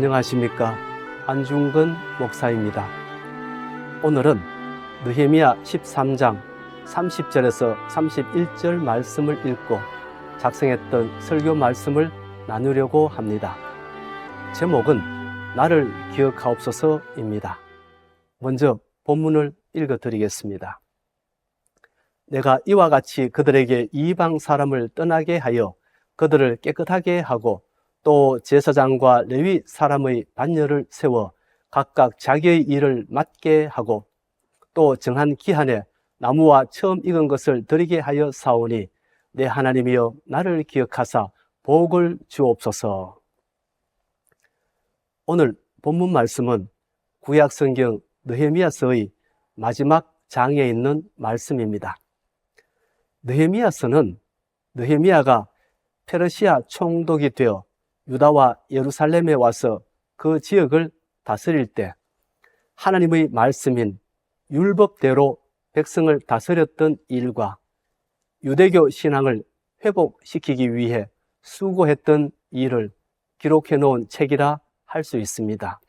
안녕하십니까. 안중근 목사입니다. 오늘은 느헤미야 13장 30절에서 31절 말씀을 읽고 작성했던 설교 말씀을 나누려고 합니다. 제목은 나를 기억하옵소서입니다. 먼저 본문을 읽어드리겠습니다. 내가 이와 같이 그들에게 이방 사람을 떠나게 하여 그들을 깨끗하게 하고 또 제사장과 레위 사람의 반열을 세워 각각 자기의 일을 맡게 하고 또 정한 기한에 나무와 처음 익은 것을 드리게 하여 사오니 내 하나님이여 나를 기억하사 복을 주옵소서. 오늘 본문 말씀은 구약성경 느헤미야서의 마지막 장에 있는 말씀입니다. 느헤미야서는 느헤미야가 페르시아 총독이 되어 유다와 예루살렘에 와서 그 지역을 다스릴 때 하나님의 말씀인 율법대로 백성을 다스렸던 일과 유대교 신앙을 회복시키기 위해 수고했던 일을 기록해 놓은 책이라 할 수 있습니다.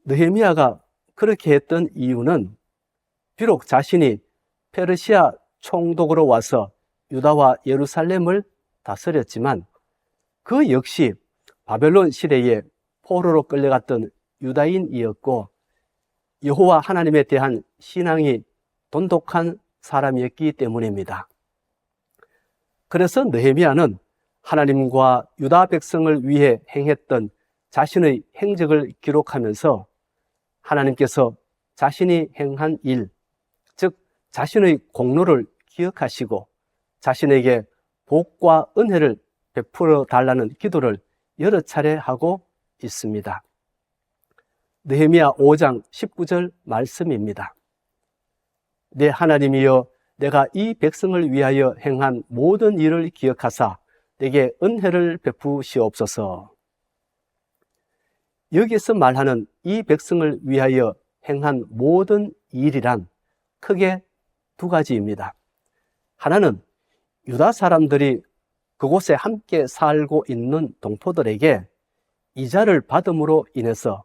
느헤미야가 그렇게 했던 이유는 비록 자신이 페르시아 총독으로 와서 유다와 예루살렘을 다스렸지만 그 역시 바벨론 시대에 포로로 끌려갔던 유다인이었고 여호와 하나님에 대한 신앙이 돈독한 사람이었기 때문입니다. 그래서 느헤미야는 하나님과 유다 백성을 위해 행했던 자신의 행적을 기록하면서 하나님께서 자신이 행한 일, 즉 자신의 공로를 기억하시고 자신에게 복과 은혜를 베풀어 달라는 기도를 여러 차례 하고 있습니다. 느헤미야 5장 19절 말씀입니다. 내 하나님이여 내가 이 백성을 위하여 행한 모든 일을 기억하사 내게 은혜를 베푸시옵소서. 여기서 말하는 이 백성을 위하여 행한 모든 일이란 크게 두 가지입니다. 하나는 유다 사람들이 그곳에 함께 살고 있는 동포들에게 이자를 받음으로 인해서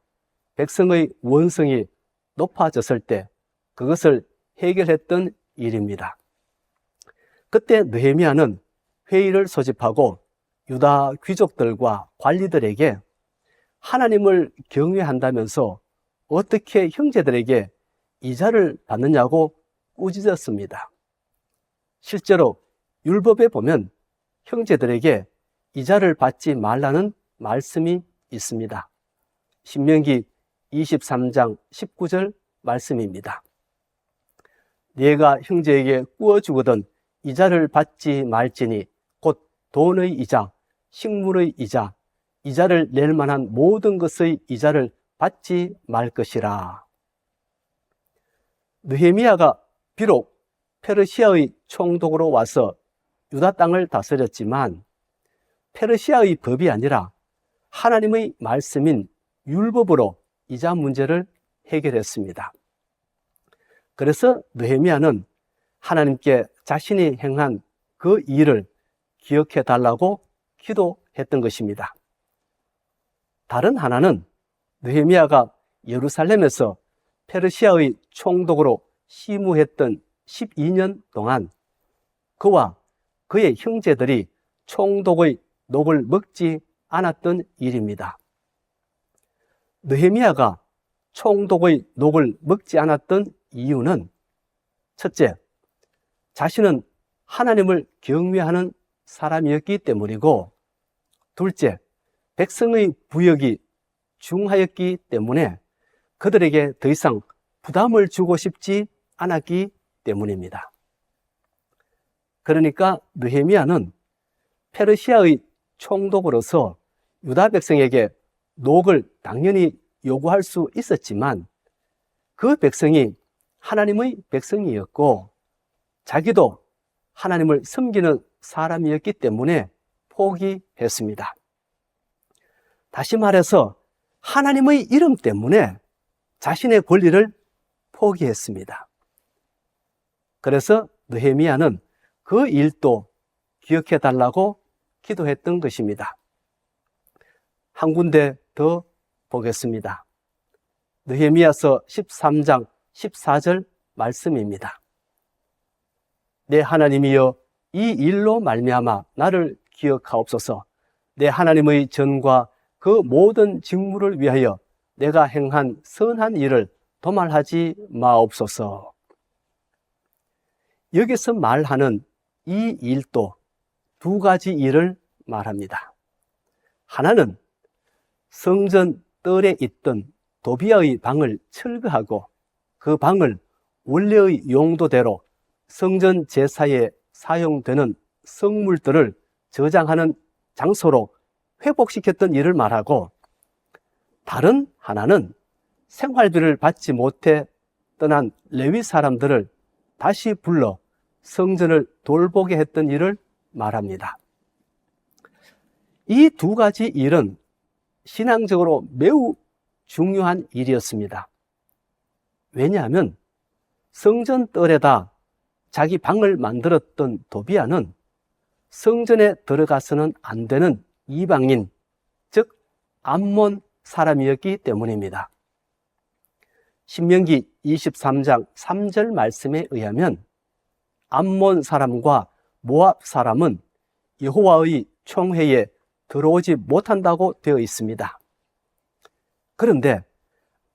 백성의 원성이 높아졌을 때 그것을 해결했던 일입니다. 그때 느헤미야는 회의를 소집하고 유다 귀족들과 관리들에게 하나님을 경외한다면서 어떻게 형제들에게 이자를 받느냐고 꾸짖었습니다. 실제로 율법에 보면 형제들에게 이자를 받지 말라는 말씀이 있습니다. 신명기 23장 19절 말씀입니다. 네가 형제에게 꾸어주거든 이자를 받지 말지니 곧 돈의 이자, 식물의 이자, 이자를 낼 만한 모든 것의 이자를 받지 말 것이라. 느헤미야가 비록 페르시아의 총독으로 와서 유다 땅을 다스렸지만 페르시아의 법이 아니라 하나님의 말씀인 율법으로 이자 문제를 해결했습니다. 그래서 느헤미야는 하나님께 자신이 행한 그 일을 기억해 달라고 기도했던 것입니다. 다른 하나는 느헤미야가 예루살렘에서 페르시아의 총독으로 시무했던 12년 동안 그와 그의 형제들이 총독의 녹을 먹지 않았던 일입니다. 느헤미야가 총독의 녹을 먹지 않았던 이유는 첫째, 자신은 하나님을 경외하는 사람이었기 때문이고 둘째, 백성의 부역이 중하였기 때문에 그들에게 더 이상 부담을 주고 싶지 않았기 때문입니다. 그러니까 느헤미야는 페르시아의 총독으로서 유다 백성에게 녹을 당연히 요구할 수 있었지만 그 백성이 하나님의 백성이었고 자기도 하나님을 섬기는 사람이었기 때문에 포기했습니다. 다시 말해서 하나님의 이름 때문에 자신의 권리를 포기했습니다. 그래서 느헤미야는 그 일도 기억해 달라고 기도했던 것입니다. 한 군데 더 보겠습니다. 느헤미야서 13장 14절 말씀입니다. 내 하나님이여, 이 일로 말미암아 나를 기억하옵소서. 내 하나님의 전과 그 모든 직무를 위하여 내가 행한 선한 일을 도말하지 마옵소서. 여기서 말하는 이 일도 두 가지 일을 말합니다. 하나는 성전 뜰에 있던 도비아의 방을 철거하고 그 방을 원래의 용도대로 성전 제사에 사용되는 성물들을 저장하는 장소로 회복시켰던 일을 말하고, 다른 하나는 생활비를 받지 못해 떠난 레위 사람들을 다시 불러 성전을 돌보게 했던 일을 말합니다. 이 두 가지 일은 신앙적으로 매우 중요한 일이었습니다. 왜냐하면 성전 뜰에다 자기 방을 만들었던 도비아는 성전에 들어가서는 안 되는 이방인, 즉 암몬 사람이었기 때문입니다. 신명기 23장 3절 말씀에 의하면 암몬 사람과 모압 사람은 여호와의 총회에 들어오지 못한다고 되어 있습니다. 그런데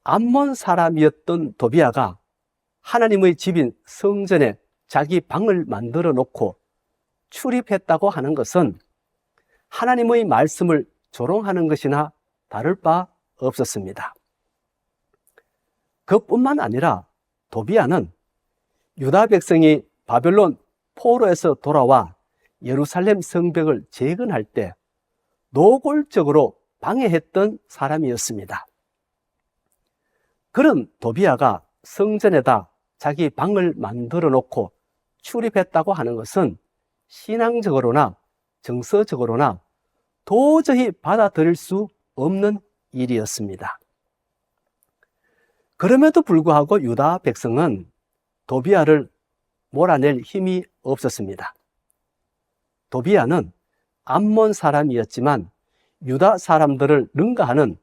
암몬 사람이었던 도비아가 하나님의 집인 성전에 자기 방을 만들어 놓고 출입했다고 하는 것은 하나님의 말씀을 조롱하는 것이나 다를 바 없었습니다. 그뿐만 아니라 도비아는 유다 백성이 바벨론 포로에서 돌아와 예루살렘 성벽을 재건할 때 노골적으로 방해했던 사람이었습니다. 그런 도비아가 성전에다 자기 방을 만들어 놓고 출입했다고 하는 것은 신앙적으로나 정서적으로나 도저히 받아들일 수 없는 일이었습니다. 그럼에도 불구하고 유다 백성은 도비아를 몰아낼 힘이 없었습니다. 도비아는 암몬 사람이었지만 유다 사람들을 능가하는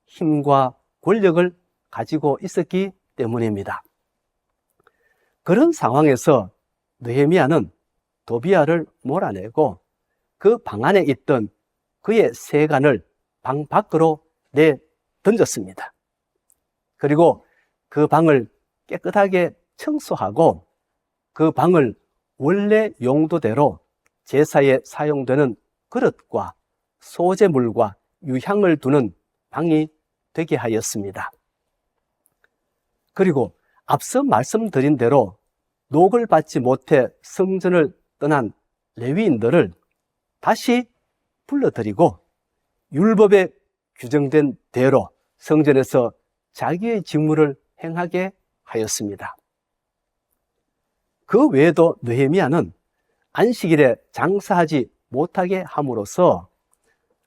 힘과 권력을 가지고 있었기 때문입니다. 그런 상황에서 느헤미야는 도비아를 몰아내고 그 방 안에 있던 그의 세간을 방 밖으로 내던졌습니다. 그리고 그 방을 깨끗하게 청소하고 그 방을 원래 용도대로 제사에 사용되는 그릇과 소재물과 유향을 두는 방이 되게 하였습니다. 그리고 앞서 말씀드린 대로 녹을 받지 못해 성전을 떠난 레위인들을 다시 불러들이고 율법에 규정된 대로 성전에서 자기의 직무를 행하게 하였습니다. 그 외에도 느헤미야는 안식일에 장사하지 못하게 함으로써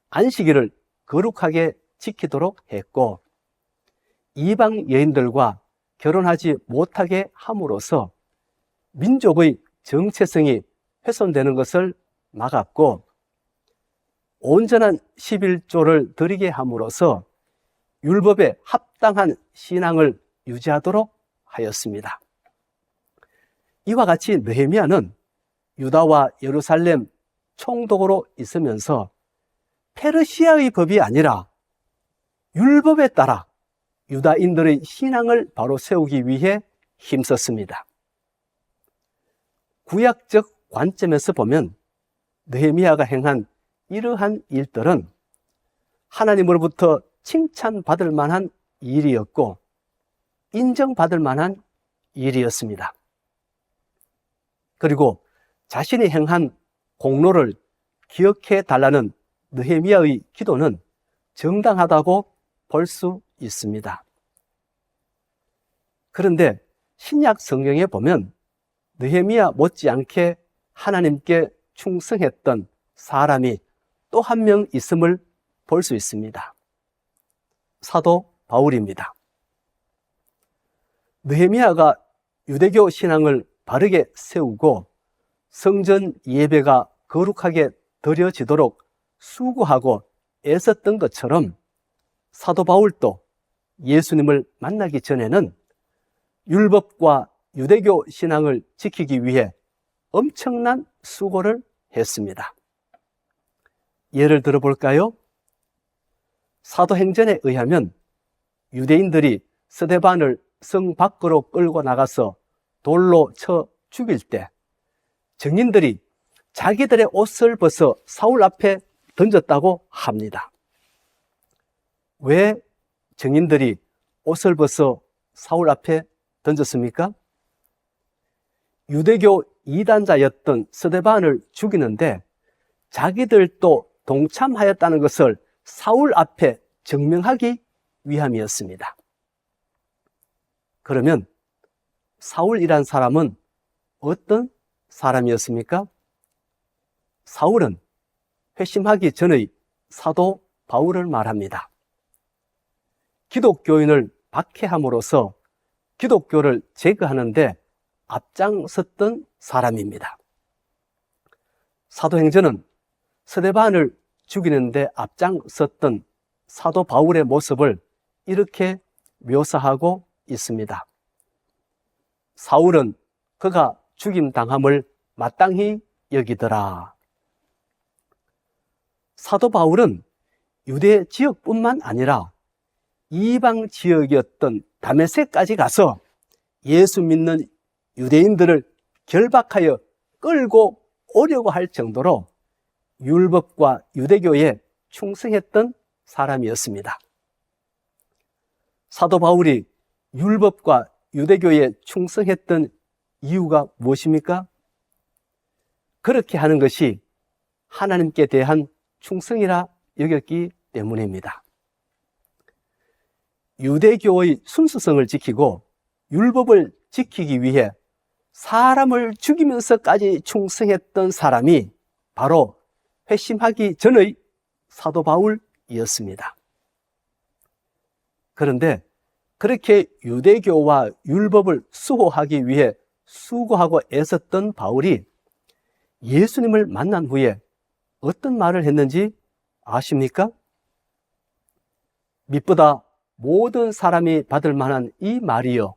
안식일을 거룩하게 지키도록 했고, 이방 여인들과 결혼하지 못하게 함으로써 민족의 정체성이 훼손되는 것을 막았고, 온전한 11조를 드리게 함으로써 율법에 합당한 신앙을 유지하도록 하였습니다. 이와 같이 느헤미야는 유다와 예루살렘 총독으로 있으면서 페르시아의 법이 아니라 율법에 따라 유다인들의 신앙을 바로 세우기 위해 힘썼습니다. 구약적 관점에서 보면 느헤미야가 행한 이러한 일들은 하나님으로부터 칭찬받을 만한 일이었고 인정받을 만한 일이었습니다. 그리고 자신이 행한 공로를 기억해 달라는 느헤미야의 기도는 정당하다고 볼 수 있습니다. 그런데 신약 성경에 보면 느헤미야 못지않게 하나님께 충성했던 사람이 또 한 명 있음을 볼 수 있습니다. 사도 바울입니다. 느헤미야가 유대교 신앙을 바르게 세우고 성전 예배가 거룩하게 드려지도록 수고하고 애썼던 것처럼 사도 바울도 예수님을 만나기 전에는 율법과 유대교 신앙을 지키기 위해 엄청난 수고를 했습니다. 예를 들어볼까요? 사도행전에 의하면 유대인들이 스데반을 성 밖으로 끌고 나가서 돌로 쳐 죽일 때 증인들이 자기들의 옷을 벗어 사울 앞에 던졌다고 합니다. 왜 증인들이 옷을 벗어 사울 앞에 던졌습니까? 유대교 이단자였던 스데반을 죽이는데 자기들도 동참하였다는 것을 사울 앞에 증명하기 위함이었습니다. 그러면 사울이란 사람은 어떤 사람이었습니까? 사울은 회심하기 전의 사도 바울을 말합니다. 기독교인을 박해함으로써 기독교를 제거하는데 앞장섰던 사람입니다. 사도행전은 스데반을 죽이는데 앞장섰던 사도 바울의 모습을 이렇게 묘사하고 있습니다. 사울은 그가 죽임당함을 마땅히 여기더라. 사도 바울은 유대 지역뿐만 아니라 이방 지역이었던 다메섹까지 가서 예수 믿는 유대인들을 결박하여 끌고 오려고 할 정도로 율법과 유대교에 충성했던 사람이었습니다. 사도 바울이 율법과 유대교에 충성했던 이유가 무엇입니까? 그렇게 하는 것이 하나님께 대한 충성이라 여겼기 때문입니다. 유대교의 순수성을 지키고 율법을 지키기 위해 사람을 죽이면서까지 충성했던 사람이 바로 회심하기 전의 사도 바울이었습니다. 그런데 그렇게 유대교와 율법을 수호하기 위해 수고하고 애썼던 바울이 예수님을 만난 후에 어떤 말을 했는지 아십니까? 믿보다 모든 사람이 받을 만한 이 말이여,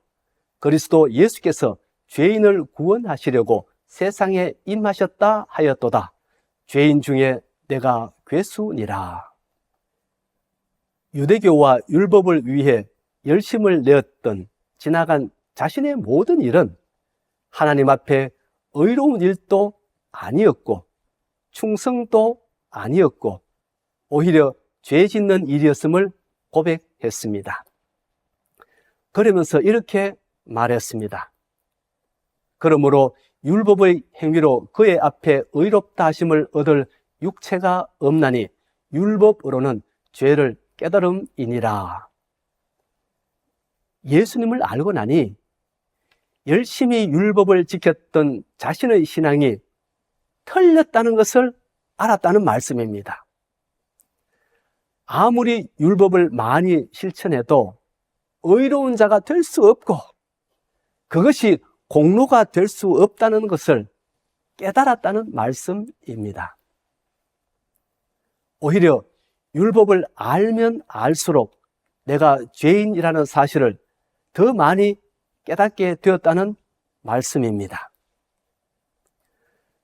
그리스도 예수께서 죄인을 구원하시려고 세상에 임하셨다 하였도다. 죄인 중에 내가 괴수니라. 유대교와 율법을 위해 열심을 내었던 지나간 자신의 모든 일은 하나님 앞에 의로운 일도 아니었고 충성도 아니었고 오히려 죄 짓는 일이었음을 고백했습니다. 그러면서 이렇게 말했습니다. 그러므로 율법의 행위로 그의 앞에 의롭다 하심을 얻을 육체가 없나니 율법으로는 죄를 깨달음이니라. 예수님을 알고 나니 열심히 율법을 지켰던 자신의 신앙이 틀렸다는 것을 알았다는 말씀입니다. 아무리 율법을 많이 실천해도 의로운 자가 될 수 없고 그것이 공로가 될 수 없다는 것을 깨달았다는 말씀입니다. 오히려 율법을 알면 알수록 내가 죄인이라는 사실을 더 많이 깨닫게 되었다는 말씀입니다.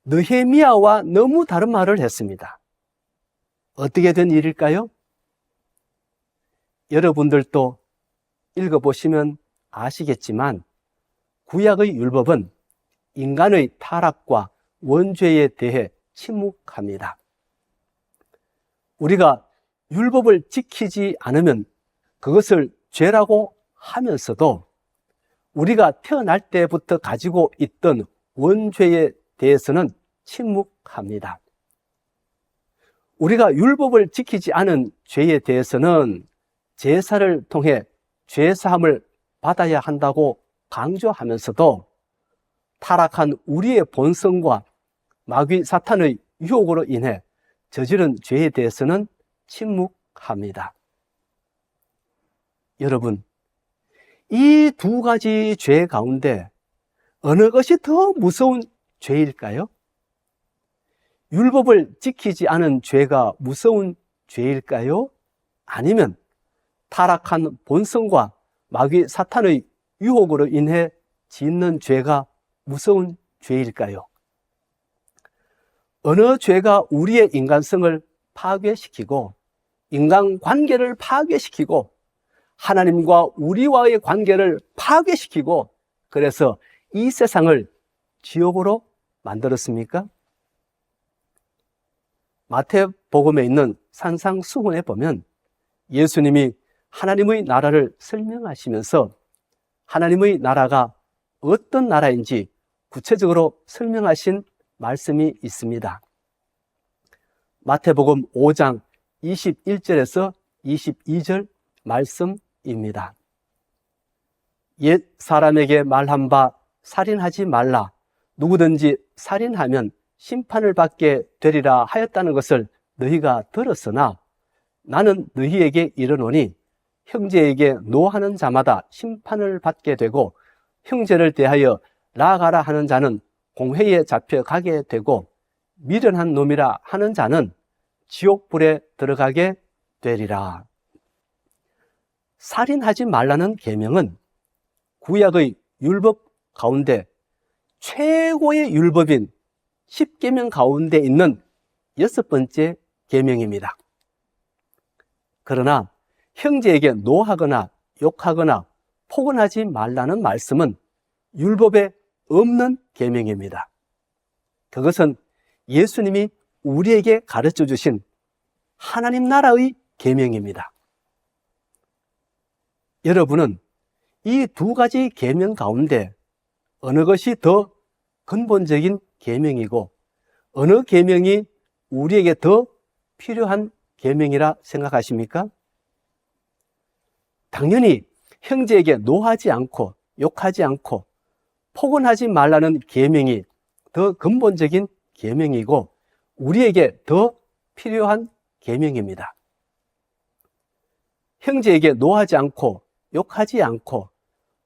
느헤미야와 너무 다른 말을 했습니다. 어떻게 된 일일까요? 여러분들도 읽어보시면 아시겠지만 구약의 율법은 인간의 타락과 원죄에 대해 침묵합니다. 우리가 율법을 지키지 않으면 그것을 죄라고 하면서도 우리가 태어날 때부터 가지고 있던 원죄에 대해서는 침묵합니다. 우리가 율법을 지키지 않은 죄에 대해서는 제사를 통해 죄사함을 받아야 한다고 강조하면서도 타락한 우리의 본성과 마귀 사탄의 유혹으로 인해 저지른 죄에 대해서는 침묵합니다. 여러분, 이 두 가지 죄 가운데 어느 것이 더 무서운 죄일까요? 율법을 지키지 않은 죄가 무서운 죄일까요? 아니면 타락한 본성과 마귀 사탄의 유혹으로 인해 짓는 죄가 무서운 죄일까요? 어느 죄가 우리의 인간성을 파괴시키고 인간관계를 파괴시키고 하나님과 우리와의 관계를 파괴시키고 그래서 이 세상을 지옥으로 만들었습니까? 마태복음에 있는 산상수훈에 보면 예수님이 하나님의 나라를 설명하시면서 하나님의 나라가 어떤 나라인지 구체적으로 설명하신 말씀이 있습니다. 마태복음 5장 21절에서 22절 말씀입니다. 옛 사람에게 말한 바 살인하지 말라. 누구든지 살인하면 심판을 받게 되리라 하였다는 것을 너희가 들었으나 나는 너희에게 이르노니 형제에게 노하는 자마다 심판을 받게 되고 형제를 대하여 나아가라 하는 자는 공회에 잡혀가게 되고 미련한 놈이라 하는 자는 지옥불에 들어가게 되리라. 살인하지 말라는 계명은 구약의 율법 가운데 최고의 율법인 10계명 가운데 있는 6번째 계명입니다. 그러나 형제에게 노하거나 욕하거나 폭언하지 말라는 말씀은 율법에 없는 계명입니다. 그것은 예수님이 우리에게 가르쳐 주신 하나님 나라의 계명입니다. 여러분은 이 두 가지 계명 가운데 어느 것이 더 근본적인 계명이고 어느 계명이 우리에게 더 필요한 계명이라 생각하십니까? 당연히 형제에게 노하지 않고 욕하지 않고 폭언하지 말라는 계명이 더 근본적인 계명이고 우리에게 더 필요한 계명입니다. 형제에게 노하지 않고 욕하지 않고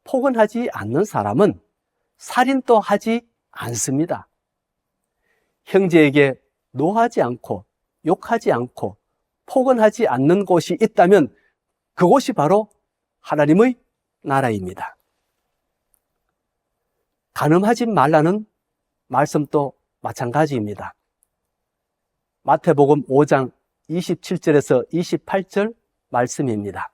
폭언하지 않는 사람은 살인도 하지 않습니다. 형제에게 노하지 않고 욕하지 않고 폭언하지 않는 곳이 있다면 그곳이 바로 하나님의 나라입니다. 간음하지 말라는 말씀도 마찬가지입니다. 마태복음 5장 27절에서 28절 말씀입니다.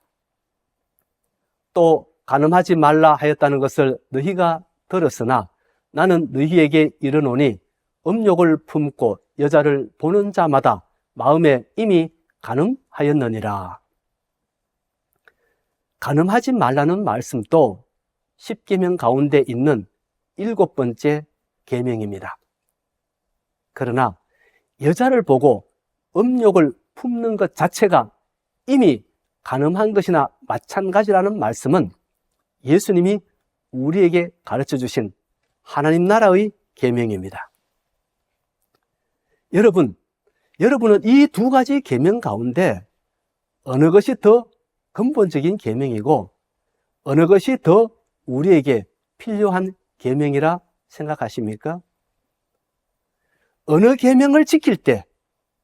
또 간음하지 말라 하였다는 것을 너희가 들었으나 나는 너희에게 이르노니 음욕을 품고 여자를 보는 자마다 마음에 이미 간음하였느니라. 간음하지 말라는 말씀도 10계명 가운데 있는 7번째 계명입니다. 그러나 여자를 보고 음욕을 품는 것 자체가 이미 간음한 것이나 마찬가지라는 말씀은 예수님이 우리에게 가르쳐 주신 하나님 나라의 계명입니다. 여러분은 이 두 가지 계명 가운데 어느 것이 더 근본적인 계명이고 어느 것이 더 우리에게 필요한 계명이라 생각하십니까? 어느 계명을 지킬 때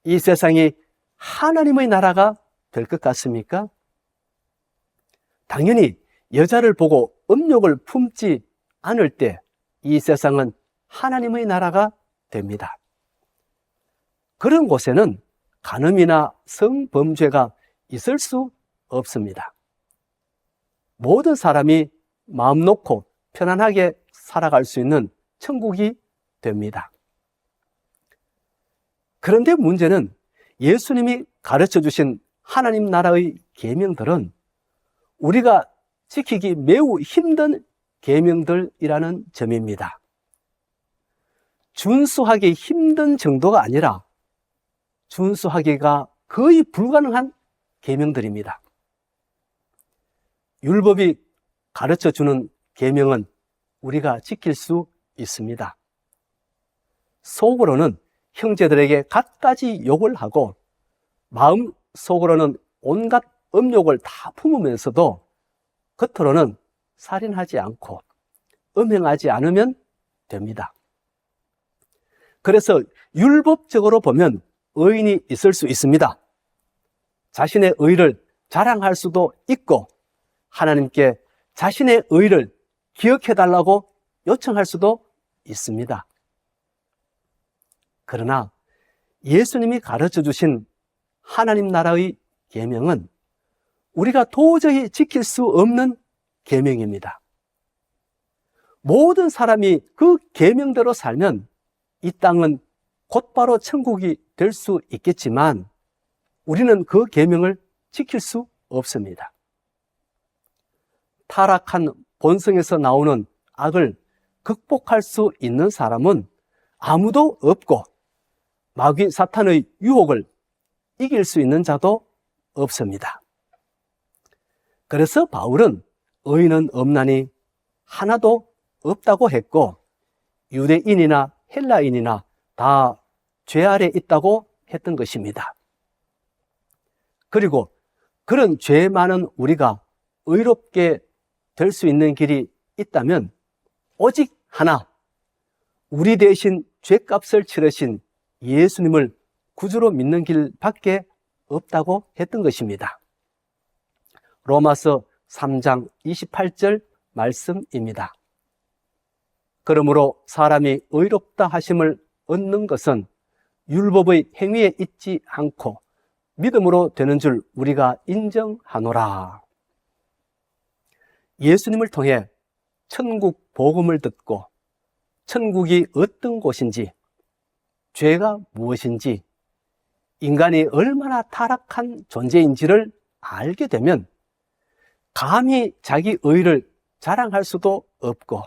이 세상이 하나님의 나라가 될 것 같습니까? 당연히 여자를 보고 음욕을 품지 않을 때 이 세상은 하나님의 나라가 됩니다. 그런 곳에는 간음이나 성범죄가 있을 수 없습니다. 모든 사람이 마음 놓고 편안하게 살아갈 수 있는 천국이 됩니다. 그런데 문제는 예수님이 가르쳐 주신 하나님 나라의 계명들은 우리가 지키기 매우 힘든 계명들이라는 점입니다. 준수하기 힘든 정도가 아니라 준수하기가 거의 불가능한 계명들입니다. 율법이 가르쳐 주는 계명은 우리가 지킬 수 있습니다. 속으로는 형제들에게 갖가지 욕을 하고 마음 속으로는 온갖 음욕을 다 품으면서도 겉으로는 살인하지 않고 음행하지 않으면 됩니다. 그래서 율법적으로 보면 의인이 있을 수 있습니다. 자신의 의를 자랑할 수도 있고 하나님께 자신의 의를 기억해달라고 요청할 수도 있습니다. 그러나 예수님이 가르쳐 주신 하나님 나라의 계명은 우리가 도저히 지킬 수 없는 계명입니다. 모든 사람이 그 계명대로 살면 이 땅은 곧바로 천국이 될 수 있겠지만 우리는 그 계명을 지킬 수 없습니다. 타락한 본성에서 나오는 악을 극복할 수 있는 사람은 아무도 없고 마귀 사탄의 유혹을 이길 수 있는 자도 없습니다. 그래서 바울은 의인은 없나니 하나도 없다고 했고 유대인이나 헬라인이나 다 죄 아래 있다고 했던 것입니다. 그리고 그런 죄 많은 우리가 의롭게 될 수 있는 길이 있다면 오직 하나, 우리 대신 죄값을 치르신 예수님을 구주로 믿는 길밖에 없다고 했던 것입니다. 로마서 3장 28절 말씀입니다. 그러므로 사람이 의롭다 하심을 얻는 것은 율법의 행위에 있지 않고 믿음으로 되는 줄 우리가 인정하노라. 예수님을 통해 천국 복음을 듣고 천국이 어떤 곳인지, 죄가 무엇인지, 인간이 얼마나 타락한 존재인지를 알게 되면 감히 자기 의를 자랑할 수도 없고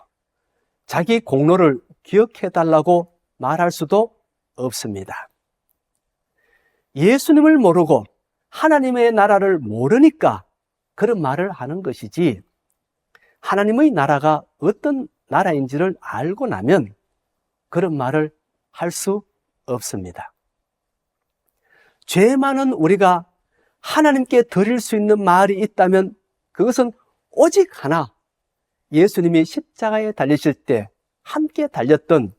자기 공로를 기억해달라고 말할 수도 없습니다. 예수님을 모르고 하나님의 나라를 모르니까 그런 말을 하는 것이지, 하나님의 나라가 어떤 나라인지를 알고 나면 그런 말을 할 수 없습니다. 죄 많은 우리가 하나님께 드릴 수 있는 말이 있다면 그것은 오직 하나, 예수님이 십자가에 달리실 때 함께 달렸던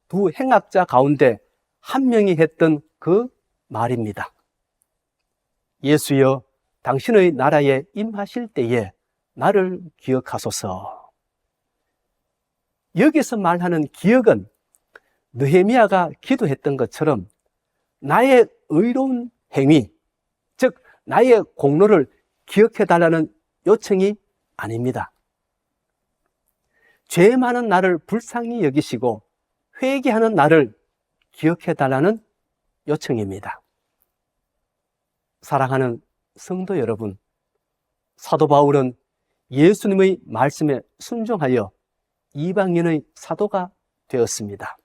두 행악자 가운데 한 명이 했던 그 말입니다. 예수여, 당신의 나라에 임하실 때에 나를 기억하소서. 여기서 말하는 기억은 느헤미야가 기도했던 것처럼 나의 의로운 행위, 즉 나의 공로를 기억해달라는 요청이 아닙니다. 죄 많은 나를 불쌍히 여기시고 회개하는 나를 기억해달라는 요청입니다. 사랑하는 성도 여러분, 사도 바울은 예수님의 말씀에 순종하여 이방인의 사도가 되었습니다.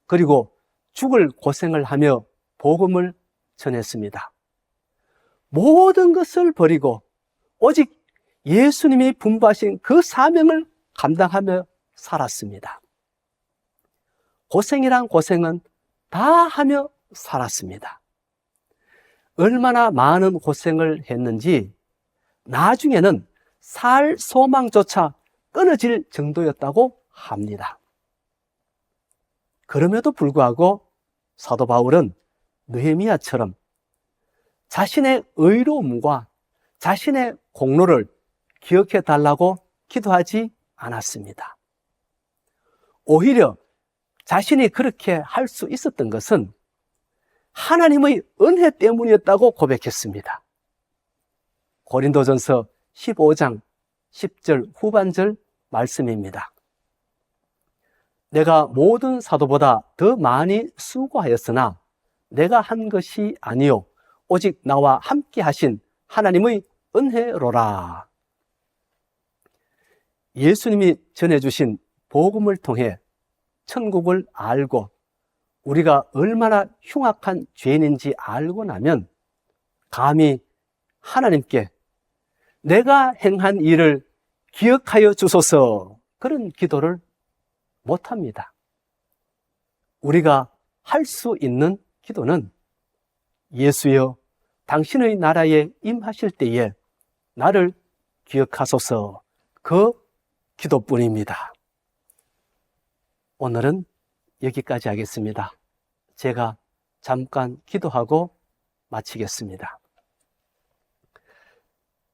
그리고 죽을 고생을 하며 복음을 전했습니다. 모든 것을 버리고 오직 예수님이 분부하신 그 사명을 감당하며 살았습니다. 고생이란 고생은 다 하며 살았습니다. 얼마나 많은 고생을 했는지 나중에는 살 소망조차 끊어질 정도였다고 합니다. 그럼에도 불구하고 사도 바울은 느헤미야처럼 자신의 의로움과 자신의 공로를 기억해 달라고 기도하지 않았습니다. 오히려 자신이 그렇게 할 수 있었던 것은 하나님의 은혜 때문이었다고 고백했습니다. 고린도전서 15장 10절 후반절 말씀입니다. 내가 모든 사도보다 더 많이 수고하였으나 내가 한 것이 아니요 오직 나와 함께 하신 하나님의 은혜로라. 예수님이 전해주신 복음을 통해 천국을 알고 우리가 얼마나 흉악한 죄인인지 알고 나면 감히 하나님께 내가 행한 일을 기억하여 주소서, 그런 기도를 못합니다. 우리가 할 수 있는 기도는 예수여, 당신의 나라에 임하실 때에 나를 기억하소서, 그 기도뿐입니다. 오늘은 여기까지 하겠습니다. 제가 잠깐 기도하고 마치겠습니다.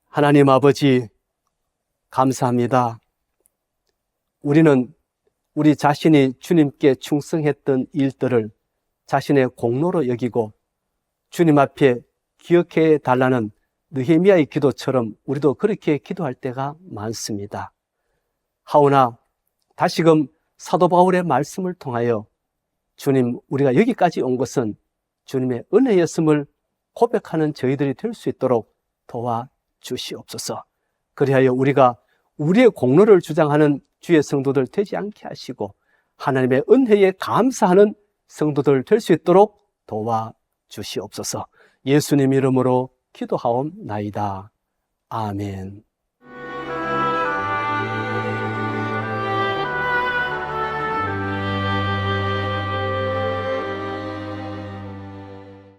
하나님 아버지, 감사합니다. 우리는 우리 자신이 주님께 충성했던 일들을 자신의 공로로 여기고 주님 앞에 기억해 달라는 느헤미야의 기도처럼 우리도 그렇게 기도할 때가 많습니다. 하오나 다시금 사도 바울의 말씀을 통하여 주님, 우리가 여기까지 온 것은 주님의 은혜였음을 고백하는 저희들이 될 수 있도록 도와주시옵소서. 그리하여 우리가 우리의 공로를 주장하는 주의 성도들 되지 않게 하시고 하나님의 은혜에 감사하는 성도들 될 수 있도록 도와주시옵소서. 예수님 이름으로 기도하옵나이다. 아멘.